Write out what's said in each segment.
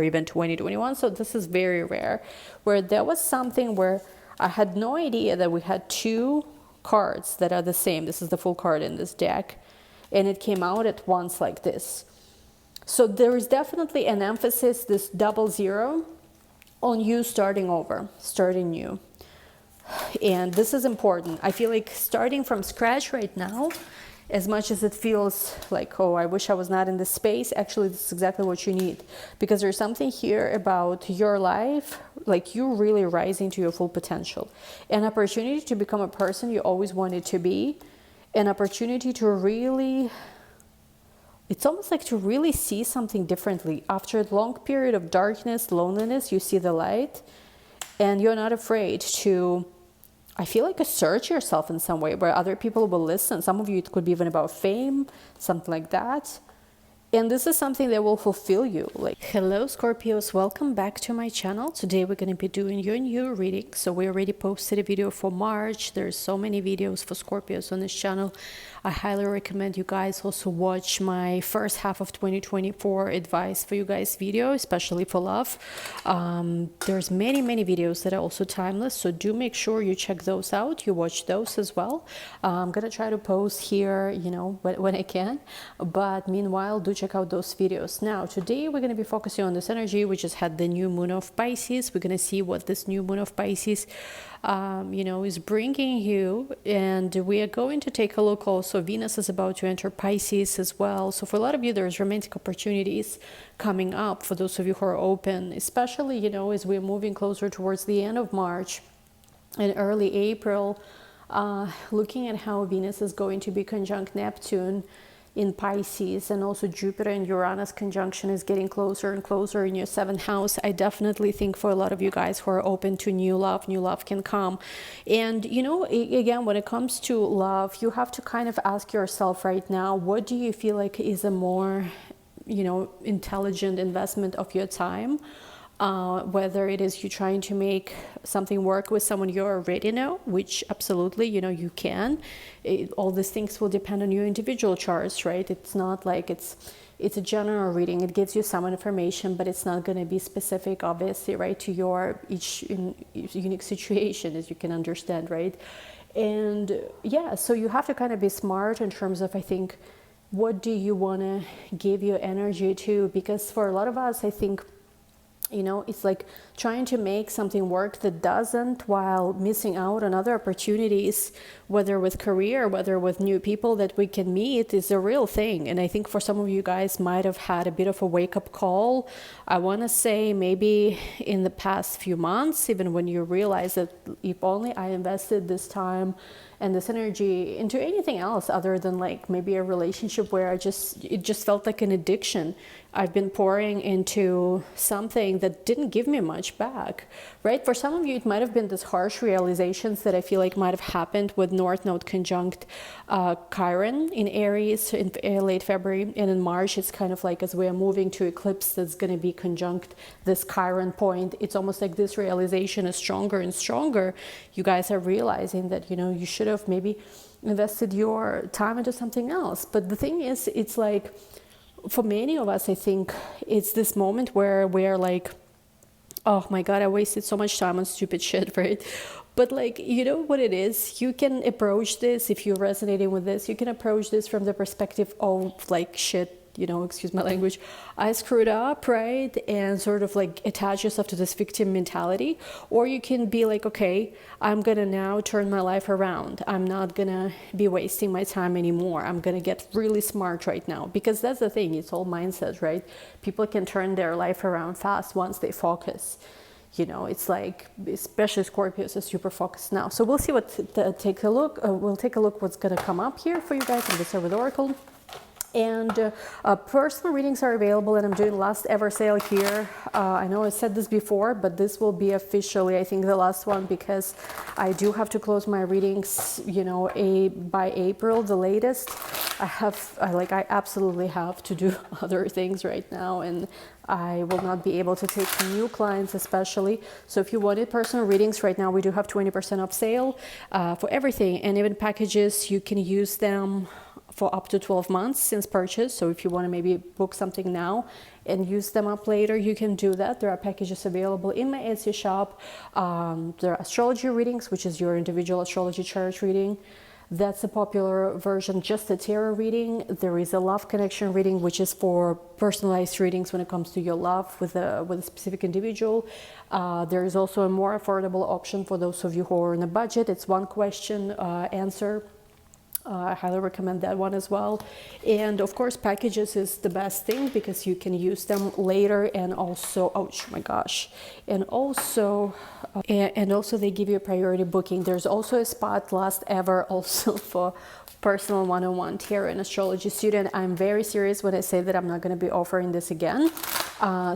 even 2021. So this is very rare, where there was something where I had no idea that we had two cards that are the same. This is the full card in this deck, and it came out at once like this. So there is definitely an emphasis, this 00, on you starting over, starting new. And this is important. I feel like starting from scratch right now, as much as it feels like, oh, I wish I was not in this space, actually this is exactly what you need. Because there's something here about your life, like you really rising to your full potential. An opportunity to become a person you always wanted to be. An opportunity to really, it's almost like to really see something differently. After a long period of darkness, loneliness, you see the light. And you're not afraid to, I feel like, assert yourself in some way where other people will listen. Some of you, it could be even about fame, something like that. And this is something that will fulfill you. Like, hello Scorpios, welcome back to my channel. Today we're going to be doing your new reading. So we already posted a video for March. There's so many videos for Scorpios on this channel. I highly recommend you guys also watch my first half of 2024 advice for you guys video, especially for love. There's many videos that are also timeless, so do make sure you check those out. You watch those as well. I'm gonna try to post here, you know, when I can, but meanwhile do check out those videos. Now today we're going to be focusing on this energy. We just had the new moon of Pisces. We're going to see what this new moon of Pisces you know, is bringing you, and we are going to take a look. Also Venus is about to enter Pisces as well, so for a lot of you there's romantic opportunities coming up for those of you who are open, especially, you know, as we're moving closer towards the end of March and early April. Looking at how Venus is going to be conjunct Neptune in Pisces, and also Jupiter and Uranus conjunction is getting closer and closer in your 7th house. I definitely think for a lot of you guys who are open to new love can come. And you know, again, when it comes to love, you have to kind of ask yourself right now, what do you feel like is a more, you know, intelligent investment of your time? Whether it is you trying to make something work with someone you already know, which absolutely, you know, you can. All these things will depend on your individual charts, right? It's not like it's a general reading. It gives you some information, but it's not going to be specific, obviously, right, to your each unique situation, as you can understand, right? And yeah, so you have to kind of be smart in terms of, I think, what do you want to give your energy to? Because for a lot of us, I think, you know, it's like trying to make something work that doesn't, while missing out on other opportunities, whether with career, whether with new people that we can meet, is a real thing. And I think for some of you guys might have had a bit of a wake-up call. I want to say maybe in the past few months, even when you realize that if only I invested this time and this energy into anything else other than like maybe a relationship where it just felt like an addiction. I've been pouring into something that didn't give me much back, right? For some of you, it might have been this harsh realizations that I feel like might have happened with North Node conjunct Chiron in Aries in late February, and in March, it's kind of like as we are moving to eclipse that's going to be conjunct this Chiron point. It's almost like this realization is stronger and stronger. You guys are realizing that, you know, you should have maybe invested your time into something else. But the thing is, it's like, for many of us, I think it's this moment where we're like, oh my God, I wasted so much time on stupid shit, right? But like, you know what it is? You can approach this, if you're resonating with this, you can approach this from the perspective of like, shit, you know, excuse my language, I screwed up, right? And sort of like attach yourself to this victim mentality. Or you can be like, okay, I'm gonna now turn my life around. I'm not gonna be wasting my time anymore. I'm gonna get really smart right now. Because that's the thing, it's all mindset, right? People can turn their life around fast once they focus. You know, it's like, especially Scorpios are super focused now. So we'll see what, take a look. We'll take a look what's gonna come up here for you guys in the Server Oracle. And personal readings are available, and I'm doing last ever sale here. I know I said this before, but this will be officially, I think, the last one, because I do have to close my readings, you know, by April, the latest. I absolutely have to do other things right now, and I will not be able to take new clients, especially. So if you wanted personal readings right now, we do have 20% off sale for everything, and even packages, you can use them for up to 12 months since purchase. So if you want to maybe book something now and use them up later, you can do that. There are packages available in my Etsy shop. There are astrology readings, which is your individual astrology chart reading. That's a popular version, just a tarot reading. There is a love connection reading, which is for personalized readings when it comes to your love with a specific individual. There is also a more affordable option for those of you who are on a budget. It's one question answer. I highly recommend that one as well. And of course, packages is the best thing because you can use them later, and also, oh my gosh, and also they give you a priority booking. There's also a spot last ever also for personal one-on-one tarot and astrology student. I'm very serious when I say that I'm not going to be offering this again.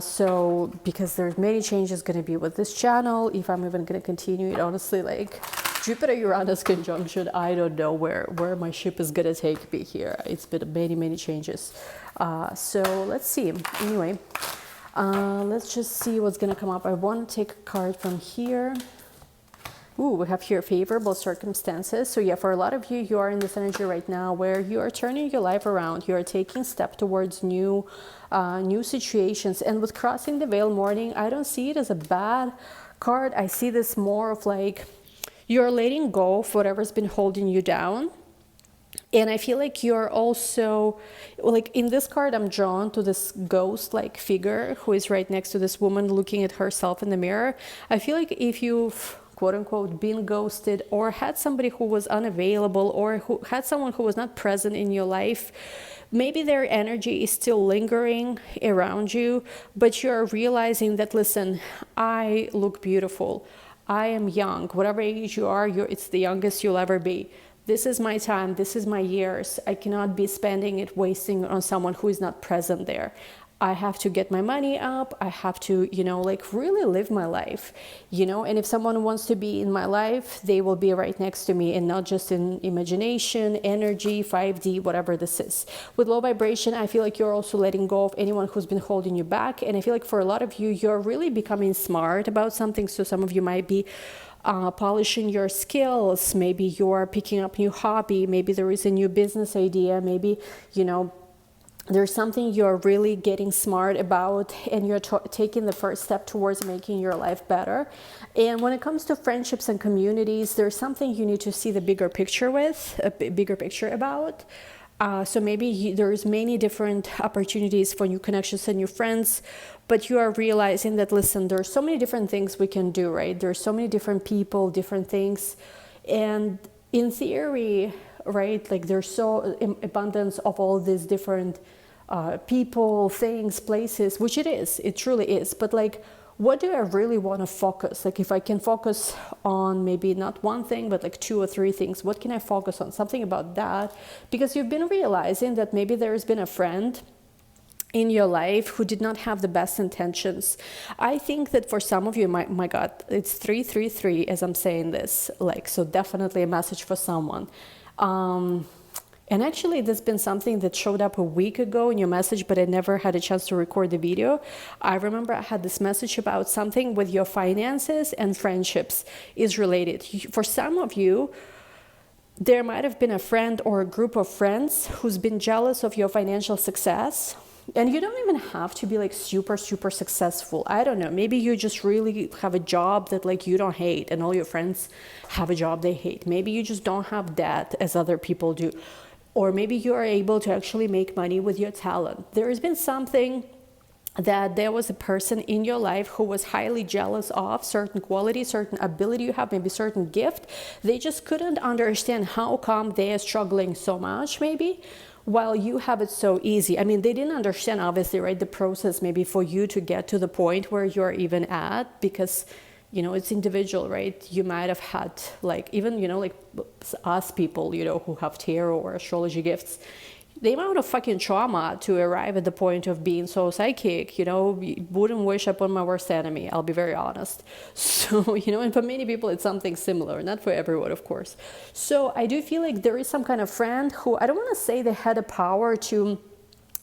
So because there's many changes going to be with this channel, if I'm even going to continue it, honestly, like Jupiter-Uranus conjunction, I don't know where my ship is going to take me here. It's been many changes. So let's see. Anyway, let's just see what's going to come up. I want to take a card from here. Ooh, we have here favorable circumstances. So yeah, for a lot of you, you are in this energy right now where you are turning your life around. You are taking steps towards new situations. And with crossing the veil morning, I don't see it as a bad card. I see this more of like you're letting go of whatever's been holding you down. And I feel like you're also, like in this card, I'm drawn to this ghost-like figure who is right next to this woman looking at herself in the mirror. I feel like if you've quote-unquote been ghosted or had somebody who was unavailable or who had someone who was not present in your life, maybe their energy is still lingering around you, but you're realizing that, listen, I look beautiful. I am young. Whatever age you are, it's the youngest you'll ever be. This is my time. This is my years. I cannot be spending it, wasting on someone who is not present there. I have to get my money up. I have to, like really live my life, and if someone wants to be in my life, they will be right next to me and not just in imagination, energy, 5D, whatever this is. With low vibration, I feel like you're also letting go of anyone who's been holding you back. And I feel like for a lot of you, you're really becoming smart about something. So some of you might be polishing your skills. Maybe you're picking up new hobby. Maybe there is a new business idea. Maybe, there's something you're really getting smart about, and you're taking the first step towards making your life better. And when it comes to friendships and communities, there's something you need to see the bigger picture about. So maybe there's many different opportunities for new connections and new friends, but you are realizing that, listen, there's so many different things we can do, right? There's so many different people, different things. And in theory, right, like there's so abundance of all these different people, things, places, which it truly is. But like, what do I really want to focus? Like if I can focus on maybe not one thing, but like 2 or 3 things, what can I focus on? Something about that, because you've been realizing that maybe there's been a friend in your life who did not have the best intentions. I think that for some of you, my God, it's 333 as I'm saying this, like, so definitely a message for someone. And actually, there's been something that showed up a week ago in your message, but I never had a chance to record the video. I remember I had this message about something with your finances and friendships is related. For some of you, there might have been a friend or a group of friends who's been jealous of your financial success. And you don't even have to be like super successful. I don't know. Maybe you just really have a job that like you don't hate, and all your friends have a job they hate. Maybe you just don't have debt as other people do. Or maybe you are able to actually make money with your talent. There has been something that there was a person in your life who was highly jealous of certain quality, certain ability you have, maybe certain gift. They just couldn't understand how come they are struggling so much, maybe, while you have it so easy. I mean, they didn't understand, obviously, right, the process maybe for you to get to the point where you're even at, because it's individual, right? You might have had like, even, like us people, who have tarot or astrology gifts, the amount of fucking trauma to arrive at the point of being so psychic, wouldn't wish upon my worst enemy, I'll be very honest. So, and for many people, it's something similar, not for everyone, of course. So I do feel like there is some kind of friend who, I don't want to say they had a power to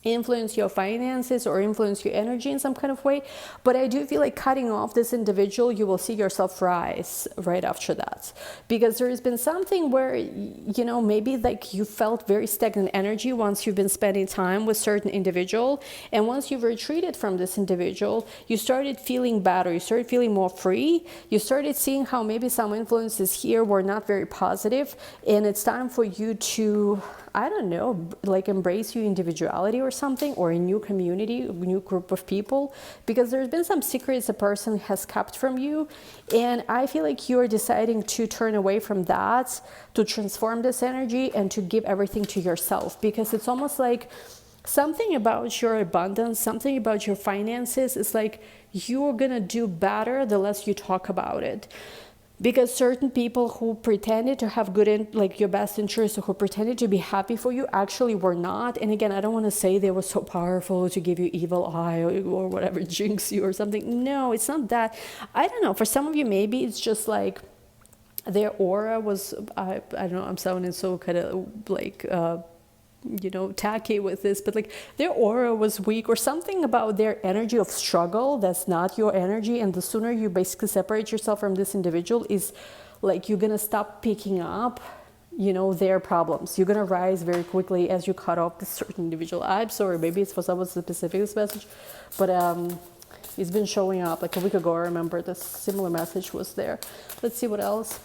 influence your finances or influence your energy in some kind of way. But I do feel like cutting off this individual, you will see yourself rise right after that, because there has been something where, you know, maybe like you felt very stagnant energy once you've been spending time with certain individual, and once you've retreated from this individual, you started feeling better, you started feeling more free, you started seeing how maybe some influences here were not very positive, and it's time for you to, I don't know, like embrace your individuality or something, or a new community, a new group of people, because there's been some secrets a person has kept from you, and I feel like you're deciding to turn away from that, to transform this energy and to give everything to yourself, because it's almost like something about your abundance, something about your finances is like you're gonna do better the less you talk about it. Because certain people who pretended to have good, like your best interests, or who pretended to be happy for you, actually were not. And again, I don't want to say they were so powerful to give you evil eye or whatever, jinx you or something. No, it's not that. I don't know. For some of you, maybe it's just like their aura was, I don't know, I'm sounding so kind of like, you know, tacky with this, but like their aura was weak, or something about their energy of struggle that's not your energy. And the sooner you basically separate yourself from this individual, is like you're gonna stop picking up, you know, their problems. You're gonna rise very quickly as you cut off this certain individual. I'm sorry, maybe it's for someone specific, this message, but it's been showing up like a week ago. I remember this similar message was there. Let's see what else.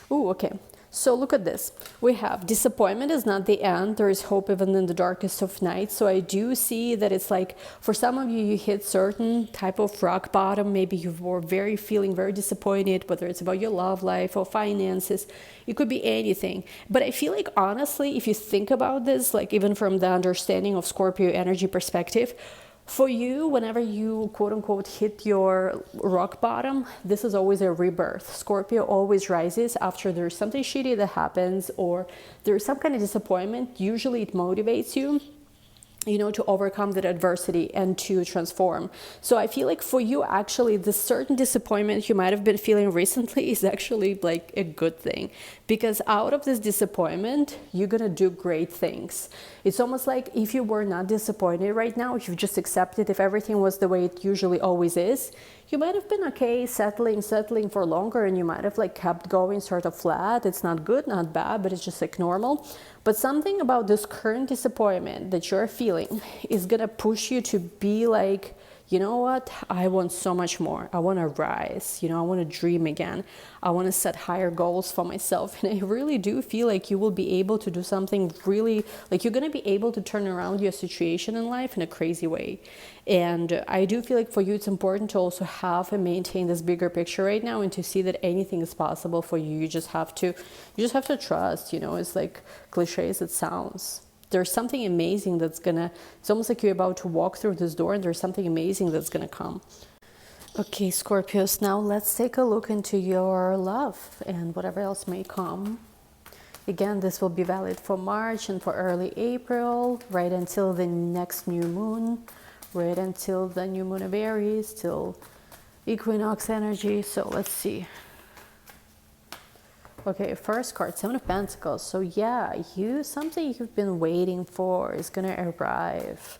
Oh, okay. So look at this. We have disappointment is not the end. There is hope even in the darkest of nights. So I do see that it's like for some of you, you hit certain type of rock bottom. Maybe you were feeling very disappointed, whether it's about your love life or finances. It could be anything. But I feel like honestly, if you think about this, like even from the understanding of Scorpio energy perspective, for you, whenever you quote unquote hit your rock bottom, this is always a rebirth. Scorpio always rises after there's something shitty that happens, or there's some kind of disappointment. Usually it motivates you, you know, to overcome that adversity and to transform. So I feel like for you, actually, the certain disappointment you might have been feeling recently is actually like a good thing, because out of this disappointment, you're gonna do great things. It's almost like if you were not disappointed right now, if you just accepted, if everything was the way it usually always is, you might have been okay settling for longer, and you might have like kept going sort of flat. It's not good, not bad, but it's just like normal. But something about this current disappointment that you're feeling is gonna push you to be like, you know what, I want so much more. I want to rise, you know, I want to dream again. I want to set higher goals for myself. And I really do feel like you will be able to do something really, like you're going to be able to turn around your situation in life in a crazy way. And I do feel like for you, it's important to also have and maintain this bigger picture right now, and to see that anything is possible for you. You just have to trust, you know, it's like cliche as it sounds. There's something amazing that's gonna, it's almost like you're about to walk through this door and there's something amazing that's gonna come. Okay, Scorpios, now let's take a look into your love and whatever else may come. Again, this will be valid for March and for early April, right until the next new moon, right until the new moon of Aries, till equinox energy. So let's see. Okay, first card, Seven of Pentacles. So yeah, something you've been waiting for is gonna arrive.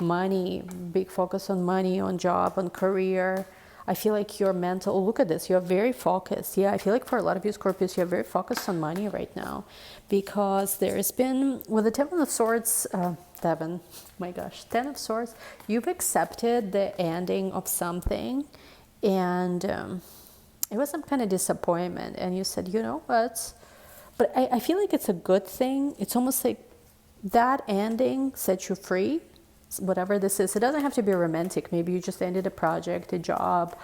Money, big focus on money, on job, on career. I feel like your mental, look at this, you're very focused. Yeah, I feel like for a lot of you Scorpios, you're very focused on money right now, because there's been, with the Ten of Swords, Ten of Swords, you've accepted the ending of something, and it was some kind of disappointment, and you said, you know what, but I feel like it's a good thing. It's almost like that ending set you free, whatever this is. It doesn't have to be romantic. Maybe you just ended a project, a job,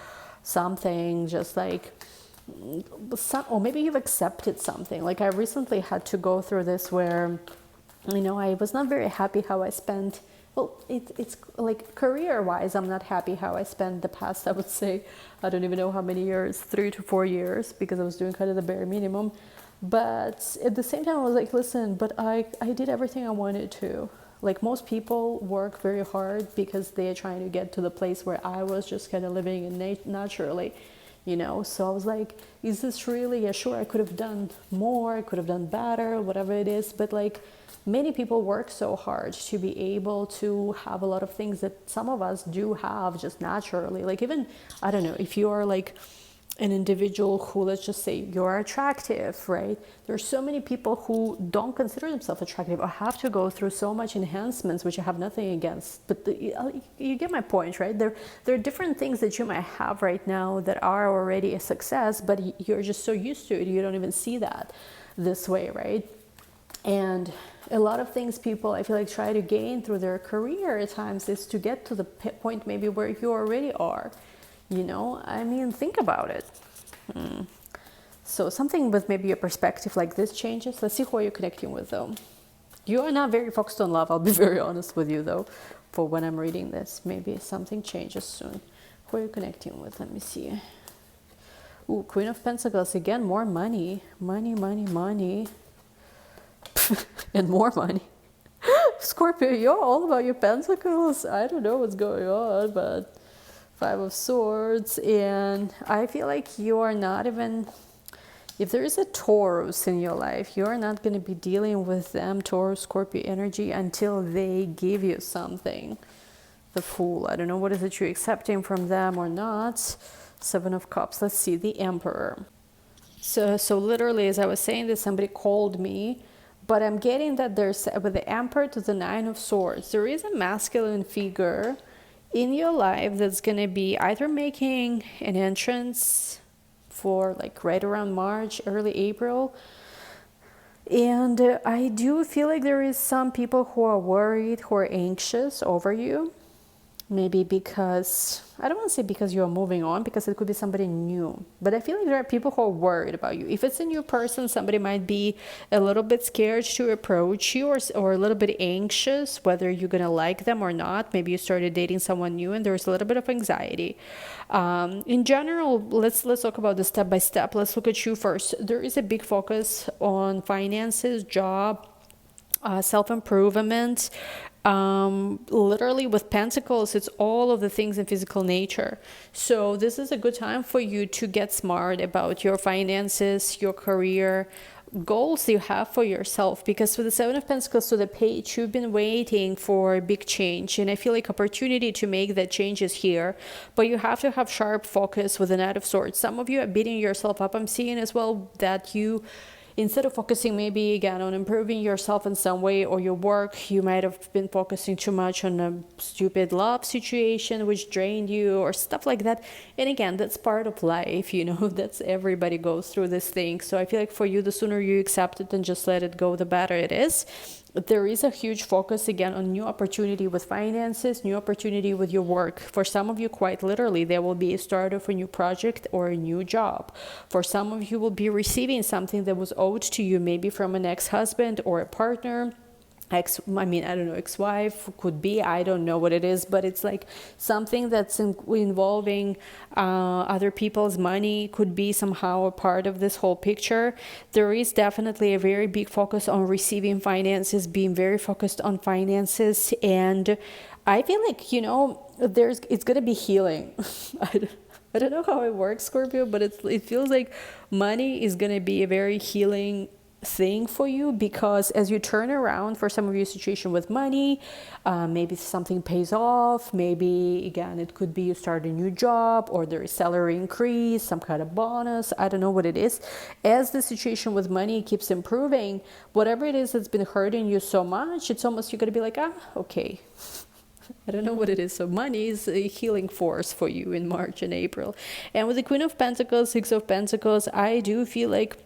something, just like, or maybe you've accepted something. Like I recently had to go through this where, you know, I was not very happy how I spent, well, it's like career-wise, I'm not happy how I spent the past, I would say, I don't even know how many years, 3 to 4 years, because I was doing kind of the bare minimum. But at the same time, I was like, listen, but I did everything I wanted to. Like most people work very hard because they are trying to get to the place where I was just kind of living in naturally, you know. So I was like, is this really, yeah, sure, I could have done more, I could have done better, whatever it is, but like, many people work so hard to be able to have a lot of things that some of us do have just naturally. Like even, I don't know, if you are like an individual who, let's just say you're attractive, right? There's so many people who don't consider themselves attractive or have to go through so much enhancements, which I have nothing against, but you get my point, right? There are different things that you might have right now that are already a success, but you're just so used to it, you don't even see that this way, right? And a lot of things people, I feel like, try to gain through their career at times is to get to the point maybe where you already are. You know, I mean, think about it. So something with maybe a perspective like this changes. Let's see who you're connecting with, though. You are not very focused on love. I'll be very honest with you, though, for when I'm reading this. Maybe something changes soon. Who are you connecting with? Let me see. Ooh, Queen of Pentacles. Again, more money. Money, money, money. And more money. Scorpio, you're all about your pentacles. I don't know what's going on, but... Five of Swords, and I feel like you are not even, if there is a Taurus in your life, you are not going to be dealing with them, Taurus, Scorpio energy, until they give you something. The Fool, I don't know what is it you're accepting from them or not. Seven of Cups, let's see, the Emperor. So literally, as I was saying this, somebody called me, but I'm getting that there's, with the Emperor to the Nine of Swords, there is a masculine figure in your life that's going to be either making an entrance for like right around March, early April. And I do feel like there is some people who are worried, who are anxious over you. Maybe because, I don't want to say because you're moving on, because it could be somebody new. But I feel like there are people who are worried about you. If it's a new person, somebody might be a little bit scared to approach you, or a little bit anxious, whether you're going to like them or not. Maybe you started dating someone new and there's a little bit of anxiety. In general, let's talk about this step by step. Let's look at you first. There is a big focus on finances, job, self-improvement. Literally with Pentacles, it's all of the things in physical nature. So this is a good time for you to get smart about your finances, your career, goals you have for yourself, because with the Seven of Pentacles to the Page, you've been waiting for a big change, and I feel like opportunity to make that change is here, but you have to have sharp focus with the Knight of Swords. Some of you are beating yourself up. I'm seeing as well that you, instead of focusing maybe again on improving yourself in some way or your work, you might have been focusing too much on a stupid love situation which drained you or stuff like that. And again, that's part of life, you know, that's everybody goes through this thing. So I feel like for you, the sooner you accept it and just let it go, the better it is. There is a huge focus again on new opportunity with finances, new opportunity with your work. For some of you, quite literally, there will be a start of a new project or a new job. For some of you, will be receiving something that was owed to you, maybe from an ex-husband or a partner. I don't know, ex-wife could be, I don't know what it is, but it's like something that's involving other people's money, could be somehow a part of this whole picture. There is definitely a very big focus on receiving finances, being very focused on finances, and I feel like, you know, it's going to be healing. I don't know how it works, Scorpio, but it feels like money is going to be a very healing thing for you, because as you turn around, for some of you, situation with money, maybe something pays off, maybe again it could be you start a new job, or there is salary increase, some kind of bonus, I don't know what it is. As the situation with money keeps improving, whatever it is that's been hurting you so much, it's almost, you're gonna be like, okay, I don't know what it is. So money is a healing force for you in March and April. And with the Queen of Pentacles, Six of Pentacles, I do feel like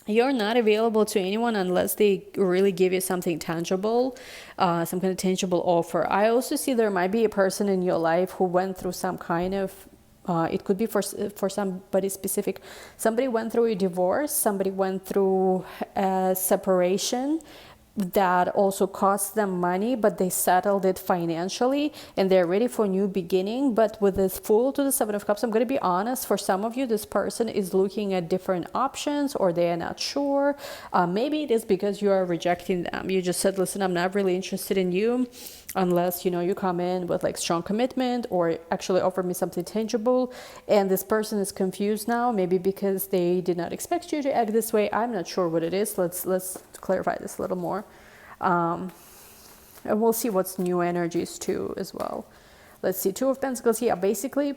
you're not available to anyone unless they really give you something tangible, some kind of tangible offer. I also see there might be a person in your life who went through some kind of, it could be for somebody specific. Somebody went through a divorce, somebody went through a separation that also cost them money, but they settled it financially and they're ready for a new beginning. But with this Fool to the Seven of Cups, I'm going to be honest, for some of you, this person is looking at different options, or they are not sure. Maybe it is because you are rejecting them. You just said, listen, I'm not really interested in you unless, you know, you come in with like strong commitment or actually offer me something tangible. And this person is confused now, maybe because they did not expect you to act this way. I'm not sure what it is. Let's clarify this a little more. And we'll see what's new energies too as well. Let's see, Two of Pentacles. Yeah, basically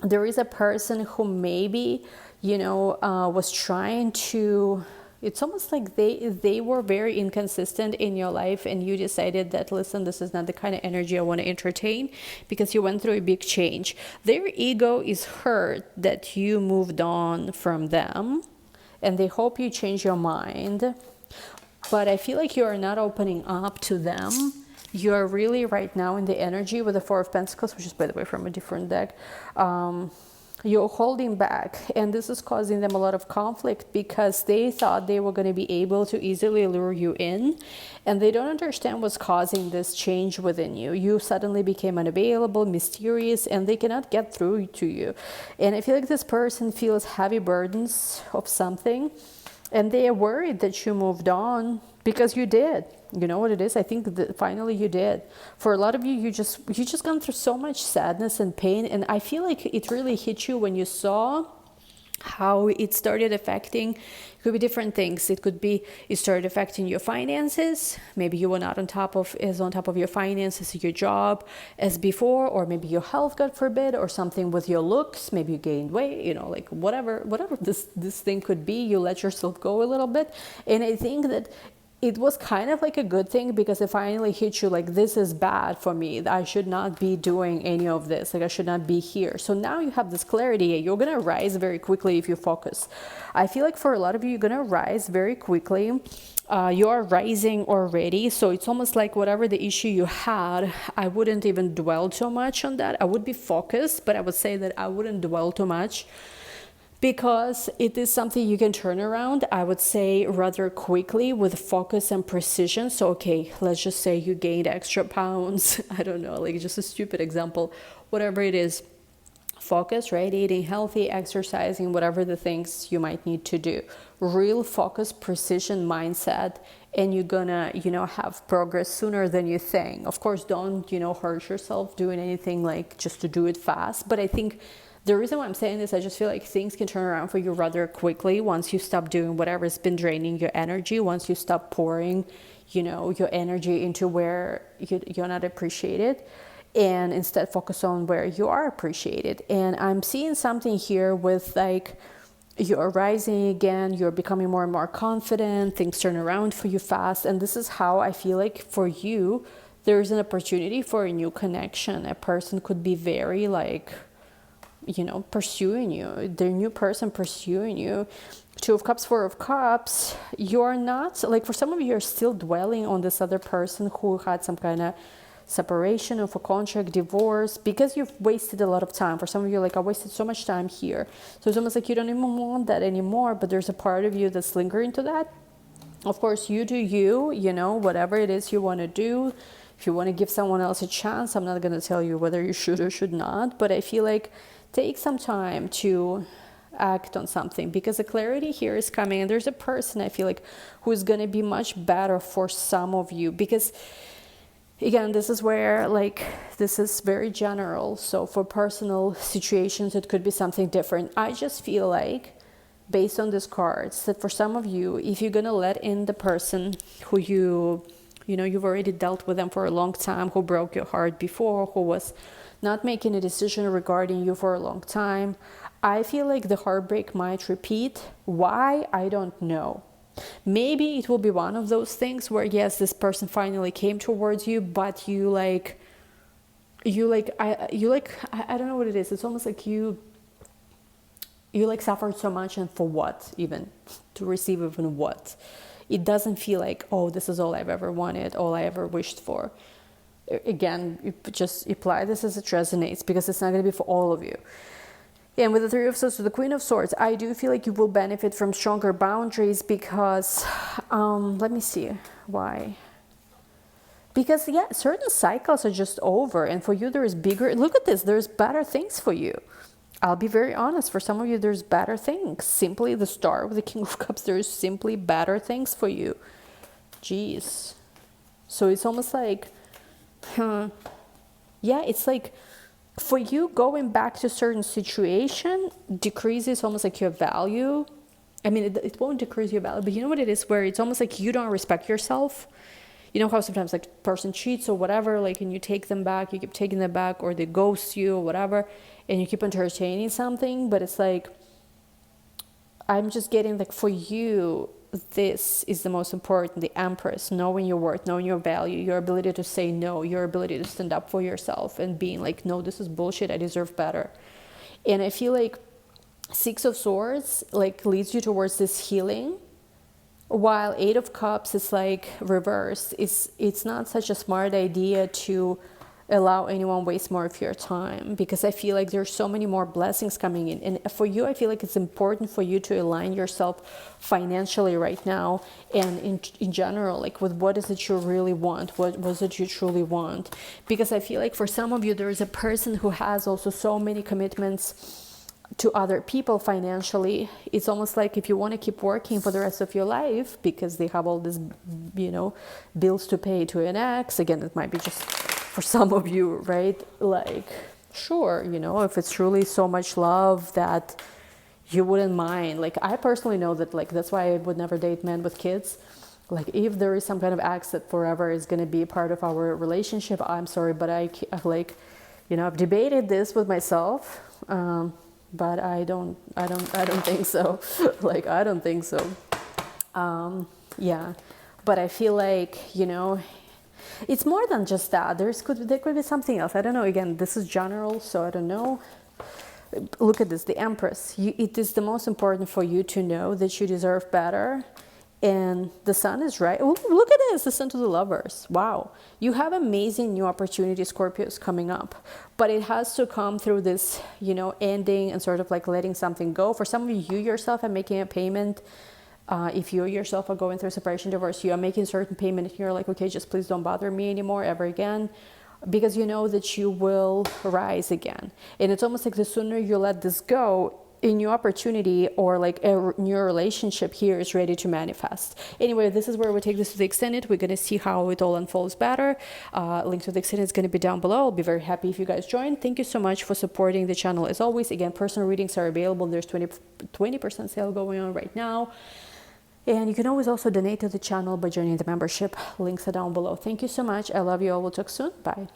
there is a person who maybe, was trying to, it's almost like they were very inconsistent in your life, and you decided that, listen, this is not the kind of energy I want to entertain, because you went through a big change. Their ego is hurt that you moved on from them, and they hope you change your mind. But I feel like you are not opening up to them. You are really right now in the energy with the Four of Pentacles, which is, by the way, from a different deck. You're holding back, and this is causing them a lot of conflict because they thought they were going to be able to easily lure you in, and they don't understand what's causing this change within you. You suddenly became unavailable, mysterious, and they cannot get through to you. And I feel like this person feels heavy burdens of something, and they are worried that you moved on because you did. You know what it is? I think that finally you did. For a lot of you, you just gone through so much sadness and pain, and I feel like it really hit you when you saw how it started affecting. It could be different things. It could be it started affecting your finances. Maybe you were not on top of your finances, your job as before, or maybe your health, God forbid, or something with your looks. Maybe you gained weight, like whatever this thing could be. You let yourself go a little bit, and I think that it was kind of like a good thing because it finally hit you like, this is bad for me. I should not be doing any of this. Like, I should not be here. So now you have this clarity. You're going to rise very quickly if you focus. I feel like for a lot of you, you're going to rise very quickly. You are rising already. So it's almost like whatever the issue you had, I wouldn't even dwell too much on that. I would be focused, but I would say that I wouldn't dwell too much, because it is something you can turn around, I would say, rather quickly with focus and precision. So, okay, let's just say you gained extra pounds. I don't know, like just a stupid example, whatever it is. Focus, right? Eating healthy, exercising, whatever the things you might need to do. Real focus, precision mindset, and you're gonna, have progress sooner than you think. Of course, don't, hurt yourself doing anything like just to do it fast. But I think the reason why I'm saying this, I just feel like things can turn around for you rather quickly once you stop doing whatever's been draining your energy, once you stop pouring, your energy into where you're not appreciated, and instead focus on where you are appreciated. And I'm seeing something here with like, you're rising again, you're becoming more and more confident, things turn around for you fast. And this is how I feel like for you, there's an opportunity for a new connection. A person could be very like, pursuing you, the new person pursuing you. Two of Cups, Four of Cups, you're not, like for some of you, you're still dwelling on this other person who had some kind of separation of a contract, divorce, because you've wasted a lot of time. For some of you, like, I wasted so much time here. So it's almost like you don't even want that anymore, but there's a part of you that's lingering to that. Of course, you do you, whatever it is you want to do. If you want to give someone else a chance, I'm not going to tell you whether you should or should not, but I feel like take some time to act on something, because the clarity here is coming, and there's a person I feel like who's going to be much better for some of you, because again, this is where like this is very general. So for personal situations, it could be something different. I just feel like, based on these cards, that for some of you, if you're going to let in the person who you've already dealt with them for a long time, who broke your heart before, who was not making a decision regarding you for a long time, I feel like the heartbreak might repeat. Why? I don't know. Maybe it will be one of those things where, yes, this person finally came towards you, but I don't know what it is. It's almost like you suffered so much, and for what? Even to receive even what? It doesn't feel like, oh, this is all I've ever wanted, all I ever wished for. Again, you just apply this as it resonates, because it's not going to be for all of you. And with the Three of Swords to the Queen of Swords, I do feel like you will benefit from stronger boundaries, because, let me see why. Because, yeah, certain cycles are just over, and for you there is bigger, look at this, there's better things for you. I'll be very honest, for some of you there's better things. Simply the Star with the King of Cups, there's simply better things for you. Jeez. So it's almost like, yeah, it's like for you, going back to a certain situation decreases almost like your value. I mean, it won't decrease your value, but you know what it is, where it's almost like you don't respect yourself. You know how sometimes like person cheats or whatever, like, and you take them back, you keep taking them back, or they ghost you or whatever, and you keep entertaining something, but it's like, I'm just getting like, for you, this is the most important, the Empress, knowing your worth, knowing your value, your ability to say no, your ability to stand up for yourself and being like, no, this is bullshit, I deserve better. And I feel like Six of Swords like leads you towards this healing, while Eight of Cups is like reversed. It's not such a smart idea to allow anyone waste more of your time, because I feel like there's so many more blessings coming in. And for you, I feel like it's important for you to align yourself financially right now, and in general, like with what is it you really want, what was it you truly want. Because I feel like for some of you, there is a person who has also so many commitments to other people financially. It's almost like if you want to keep working for the rest of your life because they have all this, you know, bills to pay to an ex. Again, it might be just for some of you, right? Like, sure, you know, if it's truly so much love that you wouldn't mind. Like, I personally know that, like, that's why I would never date men with kids. Like, if there is some kind of ex that forever is going to be part of our relationship, I'm sorry, but I like, you know, I've debated this with myself. But I don't think so. Like, I don't think so. Yeah, but I feel like, you know, it's more than just that. There could be something else. I don't know. Again, this is general, so I don't know. Look at this, the Empress. It is the most important for you to know that you deserve better. And the Sun is right. Oh, look at this, the Sun to the Lovers. Wow. You have amazing new opportunities, Scorpios, coming up. But it has to come through this, you know, ending and sort of like letting something go. For some of you, you yourself are making a payment. If you yourself are going through separation, divorce, you are making a certain payment and you're like, okay, just please don't bother me anymore ever again. Because you know that you will rise again. And it's almost like the sooner you let this go, a new opportunity or like a new relationship here is ready to manifest. Anyway, this is where we take this to the extended. We're going to see how it all unfolds better. Link to the extended is going to be down below. I'll be very happy if you guys join. Thank you so much for supporting the channel. As always, again, personal readings are available. There's 20% sale going on right now. And you can always also donate to the channel by joining the membership. Links are down below. Thank you so much. I love you all. We'll talk soon. Bye.